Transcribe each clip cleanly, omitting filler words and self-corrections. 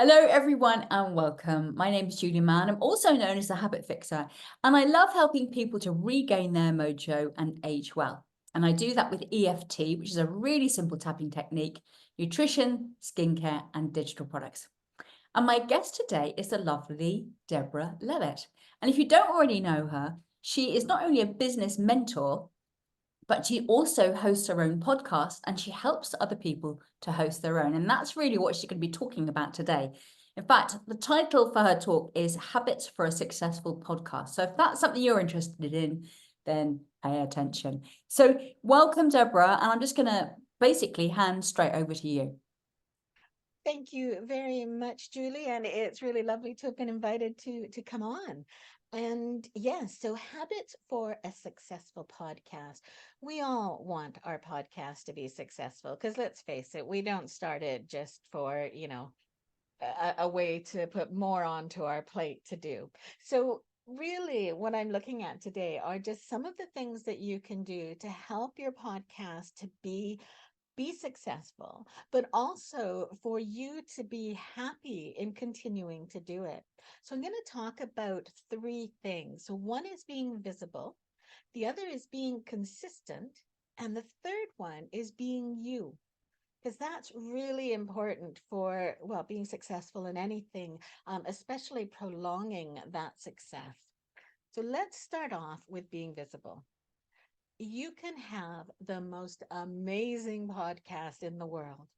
Hello, everyone, and welcome. My name is Julie Mann. I'm also known as the Habit Fixer, and I love helping people to regain their mojo and age well. And I do that with EFT, which is a really simple tapping technique, nutrition, skincare, and digital products. And my guest today is the lovely Deborah Levitt. And if you don't already know her, she is not only a business mentor, but she also hosts her own podcast and she helps other people to host their own. And that's really what she's going to be talking about today. In fact, the title for her talk is Habits for a Successful Podcast. So if that's something you're interested in, then pay attention. So welcome, Deborah. And I'm just going to basically hand straight over to you. Thank you very much, Julie. And it's really lovely to have been invited to come on. And yes, so habits for a successful podcast. We all want our podcast to be successful because let's face it, we don't start it just for, a way to put more onto our plate to do. So really what I'm looking at today are just some of the things that you can do to help your podcast to be successful, but also for you to be happy in continuing to do it. So, I'm going to talk about three things. So, one is being visible, the other is being consistent, and the third one is being you. Because that's really important for, well, being successful in anything, especially prolonging that success. So let's start off with being visible. You can have the most amazing podcast in the world,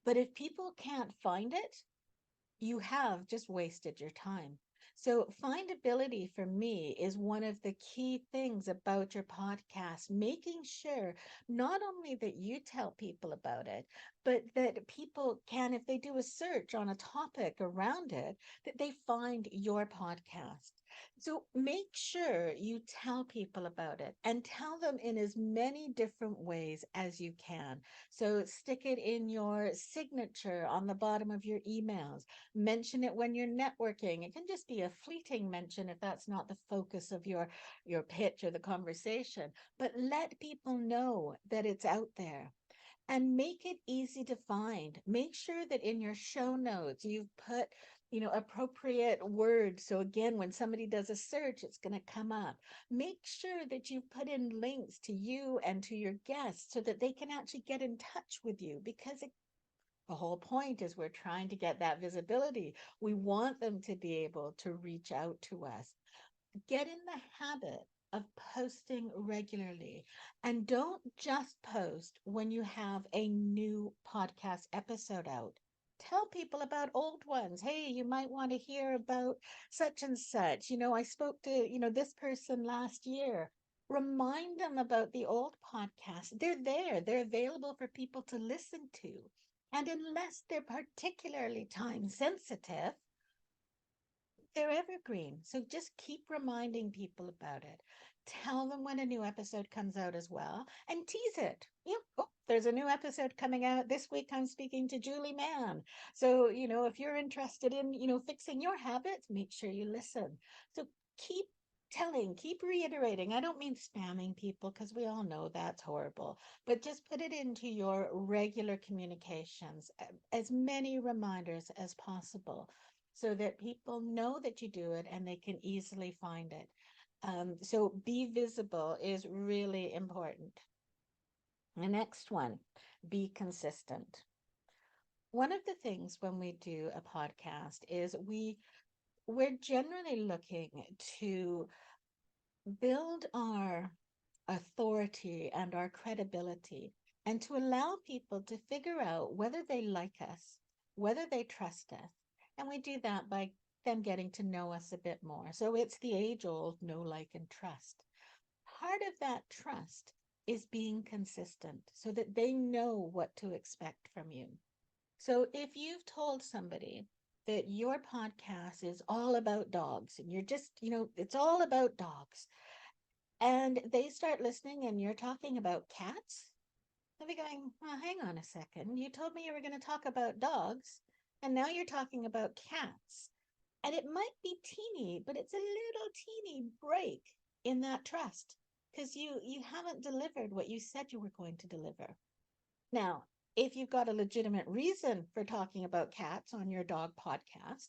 but if people can't find it, you have just wasted your time. So, findability for me is one of the key things about your podcast, making sure not only that you tell people about it, but that people can, if they do a search on a topic around it, that they find your podcast. So, make sure you tell people about it and tell them in as many different ways as you can. So, stick it in your signature on the bottom of your emails. Mention it when you're networking. It can just be a fleeting mention if that's not the focus of your pitch or the conversation, but let people know that it's out there and make it easy to find. Make sure that in your show notes you've put, appropriate words. So again, when somebody does a search, it's going to come up. Make sure that you put in links to you and to your guests so that they can actually get in touch with you because the whole point is we're trying to get that visibility. We want them to be able to reach out to us. Get in the habit of posting regularly and don't just post when you have a new podcast episode out. Tell people about old ones. Hey, you might want to hear about such and such. I spoke to, this person last year. Remind them about the old podcast. They're there, they're available for people to listen to. And unless they're particularly time sensitive, they're evergreen. So just keep reminding people about it. Tell them when a new episode comes out as well and tease it. Oh, there's a new episode coming out this week. I'm speaking to Julie Mann. So, if you're interested in, fixing your habits, make sure you listen. So keep telling, keep reiterating. I don't mean spamming people because we all know that's horrible, but just put it into your regular communications, as many reminders as possible so that people know that you do it and they can easily find it. So be visible is really important. The next one, be consistent. One of the things when we do a podcast is we're generally looking to build our authority and our credibility and to allow people to figure out whether they like us, whether they trust us. And we do that by them getting to know us a bit more. So it's the age old know, like, and trust. Part of that trust is being consistent so that they know what to expect from you. So if you've told somebody that your podcast is all about dogs and you're just, it's all about dogs, and they start listening and you're talking about cats, they'll be going, well, hang on a second. You told me you were going to talk about dogs, and now you're talking about cats. And it might be teeny, but it's a little teeny break in that trust because you haven't delivered what you said you were going to deliver. Now, If you've got a legitimate reason for talking about cats on your dog podcast,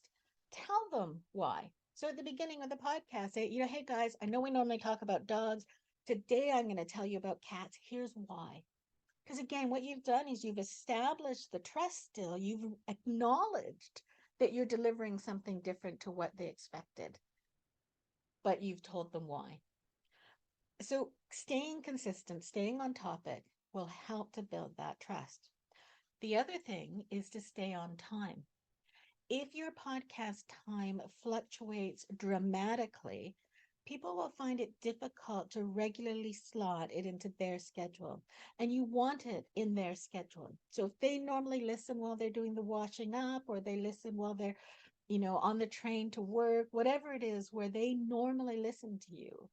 tell them why. So at the beginning of the podcast, say, hey guys, I know we normally talk about dogs. Today I'm going to tell you about cats. Here's why. Because again, what you've done is you've established the trust still. You've acknowledged that you're delivering something different to what they expected, but you've told them why. So staying consistent, staying on topic will help to build that trust. The other thing is to stay on time. If your podcast time fluctuates dramatically, people will find it difficult to regularly slot it into their schedule. And you want it in their schedule. So if they normally listen while they're doing the washing up, or they listen while they're, on the train to work, whatever it is where they normally listen to you,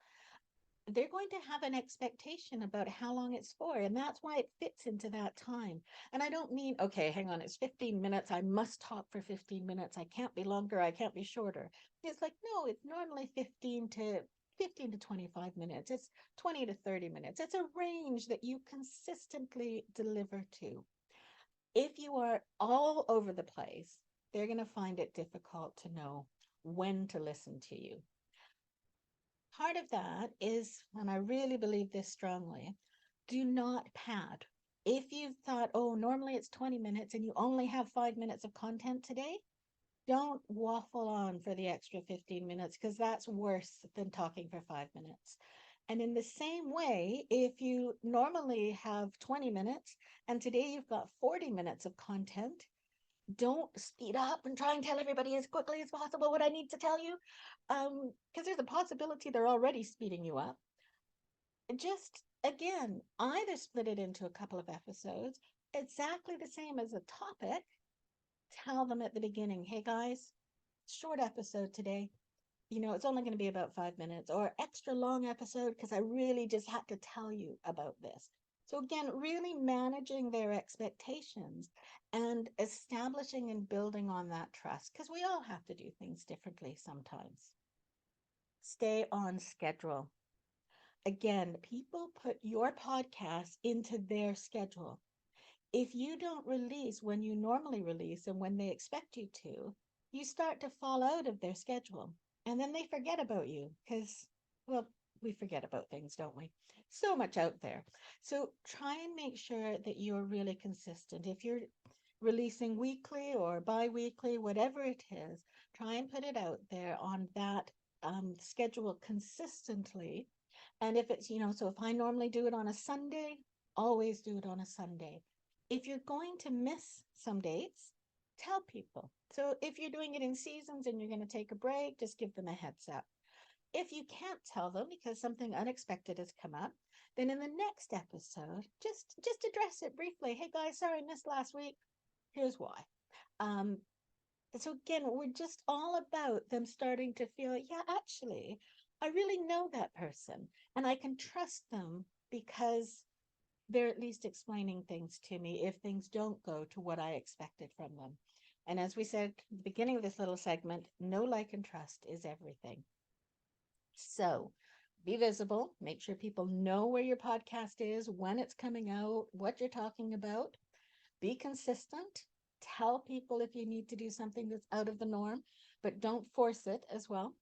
they're going to have an expectation about how long it's for. And that's why it fits into that time. And I don't mean, okay, hang on, it's 15 minutes. I must talk for 15 minutes. I can't be longer. I can't be shorter. It's like, no, it's normally 15 to 25 minutes. It's 20 to 30 minutes. It's a range that you consistently deliver to. If you are all over the place, they're going to find it difficult to know when to listen to you. Part of that is, and I really believe this strongly, do not pad. If you thought, oh, normally it's 20 minutes and you only have 5 minutes of content today, don't waffle on for the extra 15 minutes, because that's worse than talking for 5 minutes. And in the same way, if you normally have 20 minutes and today you've got 40 minutes of content, don't speed up and try and tell everybody as quickly as possible what I need to tell you, because there's a possibility they're already speeding you up. Just again, either split it into a couple of episodes, exactly the same as a topic. Tell them at the beginning, hey guys, short episode today. It's only going to be about 5 minutes, or extra long episode because I really just had to tell you about this. So, again, really managing their expectations and establishing and building on that trust, because we all have to do things differently sometimes. Stay on schedule. Again, people put your podcast into their schedule. If you don't release when you normally release and when they expect you to, you start to fall out of their schedule. And then they forget about you because, well, we forget about things, don't we? So much out there. So try and make sure that you're really consistent. If you're releasing weekly or bi weekly, whatever it is, try and put it out there on that schedule consistently. And if it's, so if I normally do it on a Sunday, always do it on a Sunday. If you're going to miss some dates, tell people. So if you're doing it in seasons and you're going to take a break, just give them a heads up. If you can't tell them because something unexpected has come up, then in the next episode, just address it briefly. Hey guys, sorry I missed last week. Here's why. Um, so again, we're just all about them starting to feel, yeah, actually, I really know that person and I can trust them because they're at least explaining things to me if things don't go to what I expected from them. And as we said at the beginning of this little segment, know, like, and trust is everything. So be visible, make sure people know where your podcast is, when it's coming out, what you're talking about. Be consistent. Tell people if you need to do something that's out of the norm, but don't force it as well.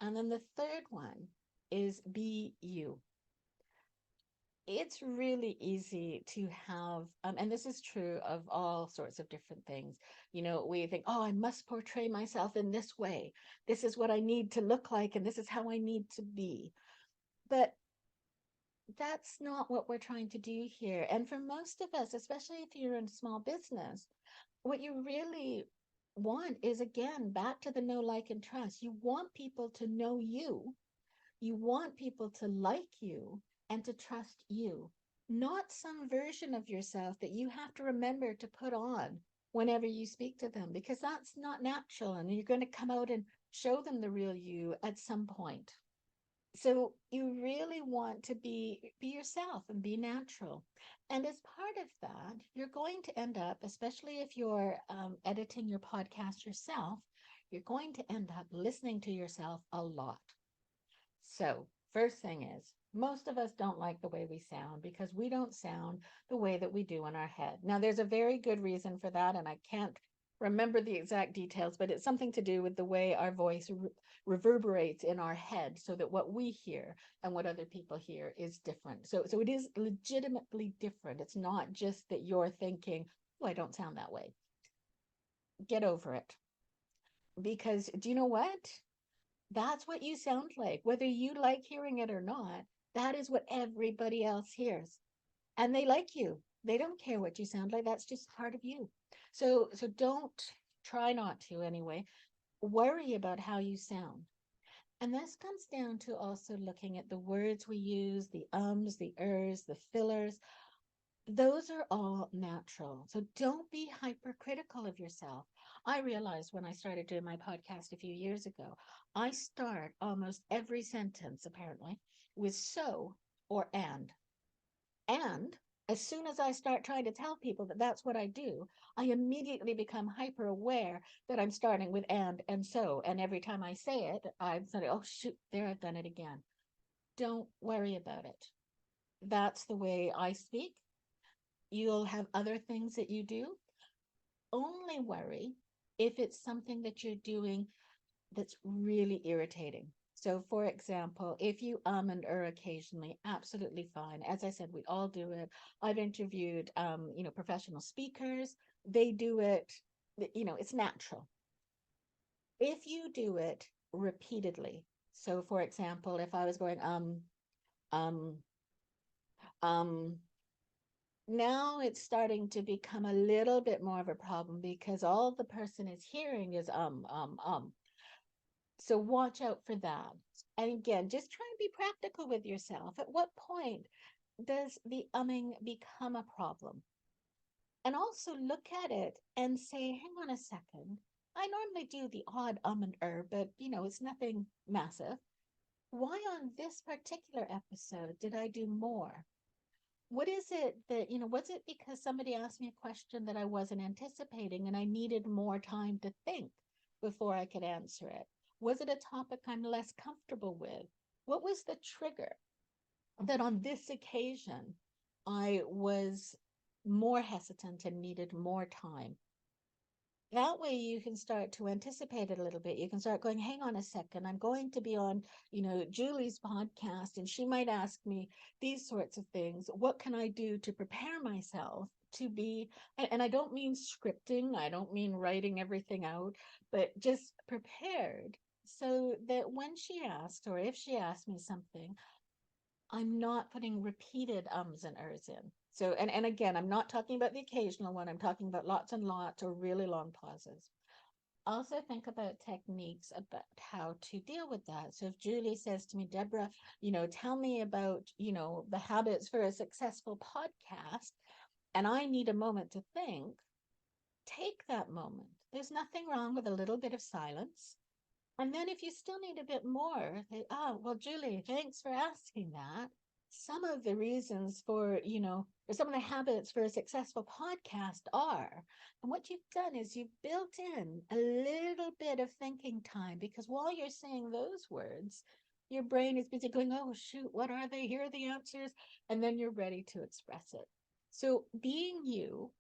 And then the third one is be you. It's really easy to have, and this is true of all sorts of different things. We think, oh, I must portray myself in this way. This is what I need to look like, and this is how I need to be. But that's not what we're trying to do here. And for most of us, especially if you're in small business, what you really want is, again, back to the know, like, and trust. You want people to know you. You want people to like you and to trust you, not some version of yourself that you have to remember to put on whenever you speak to them, because that's not natural. And you're going to come out and show them the real you at some point. So you really want to be yourself and be natural. And as part of that, you're going to end up, especially if you're editing your podcast yourself, you're going to end up listening to yourself a lot. So first thing is Most of us don't like the way we sound because we don't sound the way that we do in our head. Now, there's a very good reason for that, and I can't remember the exact details, but it's something to do with the way our voice reverberates in our head so that what we hear and what other people hear is different. So it is legitimately different. It's not just that you're thinking, oh, I don't sound that way. Get over it. Because do you know what? That's what you sound like. Whether you like hearing it or not, that is what everybody else hears. And they like you. They don't care what you sound like. That's just part of you. So don't, try not to anyway, worry about how you sound. And this comes down to also looking at the words we use, the ums, the ers, the fillers. Those are all natural. So don't be hypercritical of yourself. I realized when I started doing my podcast a few years ago, I start almost every sentence apparently with so or and. And as soon as I start trying to tell people that that's what I do, I immediately become hyper aware that I'm starting with and so. And every time I say it, I'm saying, oh, shoot, there, I've done it again. Don't worry about it. That's the way I speak. You'll have other things that you do. Only worry if it's something that you're doing that's really irritating. So, for example, if you and occasionally, absolutely fine. As I said, we all do it. I've interviewed, professional speakers. They do it. It's natural. If you do it repeatedly, so for example, if I was going um, um, now it's starting to become a little bit more of a problem because all the person is hearing is So watch out for that. And again, just try and be practical with yourself. At what point does the umming become a problem? And also look at it and say, hang on a second. I normally do the odd and but it's nothing massive. Why on this particular episode did I do more? What is it that, was it because somebody asked me a question that I wasn't anticipating and I needed more time to think before I could answer it? Was it a topic I'm less comfortable with? What was the trigger that on this occasion I was more hesitant and needed more time? That way you can start to anticipate it a little bit. You can start going, hang on a second, I'm going to be on, Julie's podcast, and she might ask me these sorts of things. What can I do to prepare myself to be, and I don't mean scripting, I don't mean writing everything out, but just prepared so that when she asks, or if she asks me something, I'm not putting repeated ums and ers in. So, and again, I'm not talking about the occasional one. I'm talking about lots and lots or really long pauses. Also think about techniques about how to deal with that. So if Julie says to me, Deborah, tell me about, the habits for a successful podcast, and I need a moment to think, take that moment. There's nothing wrong with a little bit of silence. And then if you still need a bit more, well, Julie, thanks for asking that. Some of the reasons for, or some of the habits for a successful podcast are, and what you've done is you've built in a little bit of thinking time because while you're saying those words, your brain is busy going, oh, shoot, what are they? Here are the answers. And then you're ready to express it. So being you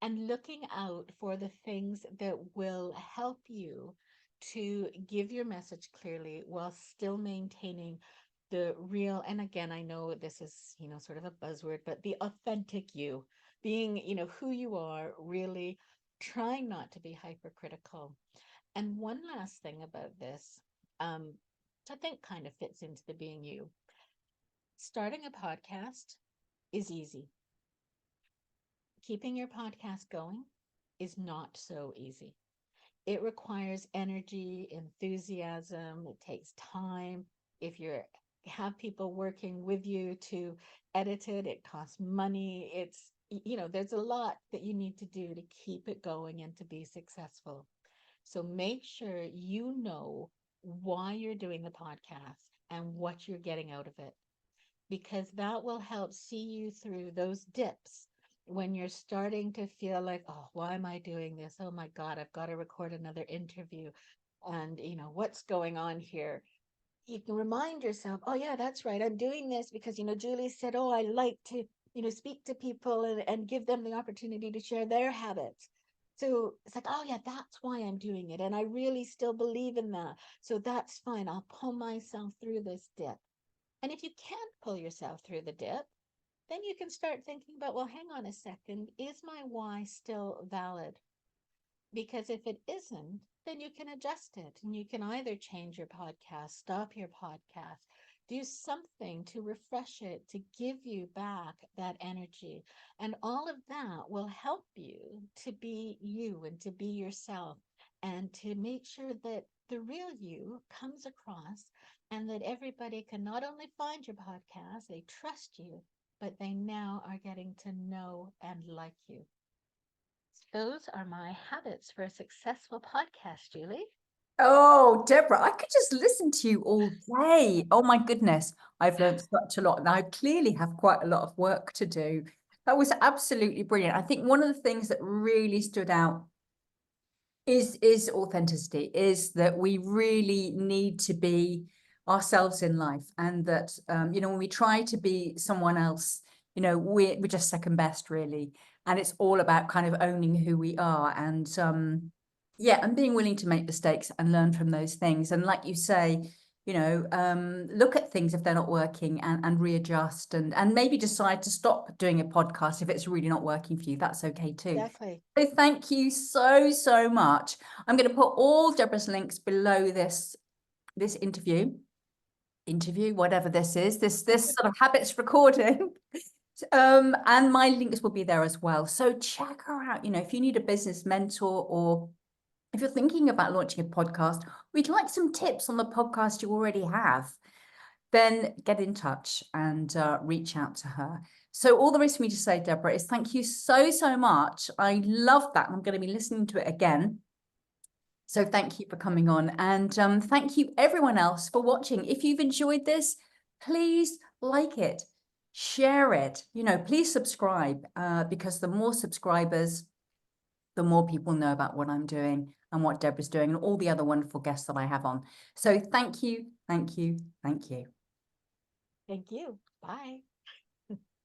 and looking out for the things that will help you to give your message clearly while still maintaining the real, and again, I know this is, sort of a buzzword, but the authentic you, being, who you are, really trying not to be hypercritical. And one last thing about this, um, I think kind of fits into the being you. Starting a podcast is easy. Keeping your podcast going is not so easy. It requires energy, enthusiasm, it takes time. If you have people working with you to edit it, it costs money. There's a lot that you need to do to keep it going and to be successful. So make sure you know why you're doing the podcast and what you're getting out of it, because that will help see you through those dips when you're starting to feel like, oh, why am I doing this? Oh my God, I've got to record another interview. And, what's going on here? you can remind yourself, oh yeah, that's right. I'm doing this because, Julie said, oh, I like to, speak to people and give them the opportunity to share their habits. So it's like, oh yeah, that's why I'm doing it. And I really still believe in that. So that's fine. I'll pull myself through this dip. And if you can't pull yourself through the dip, then you can start thinking about, well, hang on a second, is my why still valid? Because if it isn't, then you can adjust it and you can either change your podcast, stop your podcast, do something to refresh it, to give you back that energy. And all of that will help you to be you and to be yourself and to make sure that the real you comes across and that everybody can not only find your podcast, they trust you, but they now are getting to know and like you. Those are my habits for a successful podcast, Julie. Oh, Deborah, I could just listen to you all day. Oh my goodness, I've learned such a lot, and I clearly have quite a lot of work to do. That was absolutely brilliant. I think one of the things that really stood out is authenticity, is that we really need to be ourselves in life, and that when we try to be someone else, we're just second best, really. And it's all about kind of owning who we are, and and being willing to make mistakes and learn from those things. And like you say, look at things if they're not working, and readjust, and maybe decide to stop doing a podcast if it's really not working for you. That's okay too. Exactly. So thank you so much. I'm going to put all Deborah's links below this interview, whatever this is, this sort of habits recording. And my links will be there as well. So check her out. If you need a business mentor, or if you're thinking about launching a podcast, we'd like some tips on the podcast you already have, then get in touch and reach out to her. So all there is for me to say, Deborah, is thank you so much. I love that. I'm going to be listening to it again. So thank you for coming on. And thank you everyone else for watching. If you've enjoyed this, please like it, share it, please subscribe, because the more subscribers, the more people know about what I'm doing and what Deborah's doing and all the other wonderful guests that I have on. So thank you. Thank you. Bye.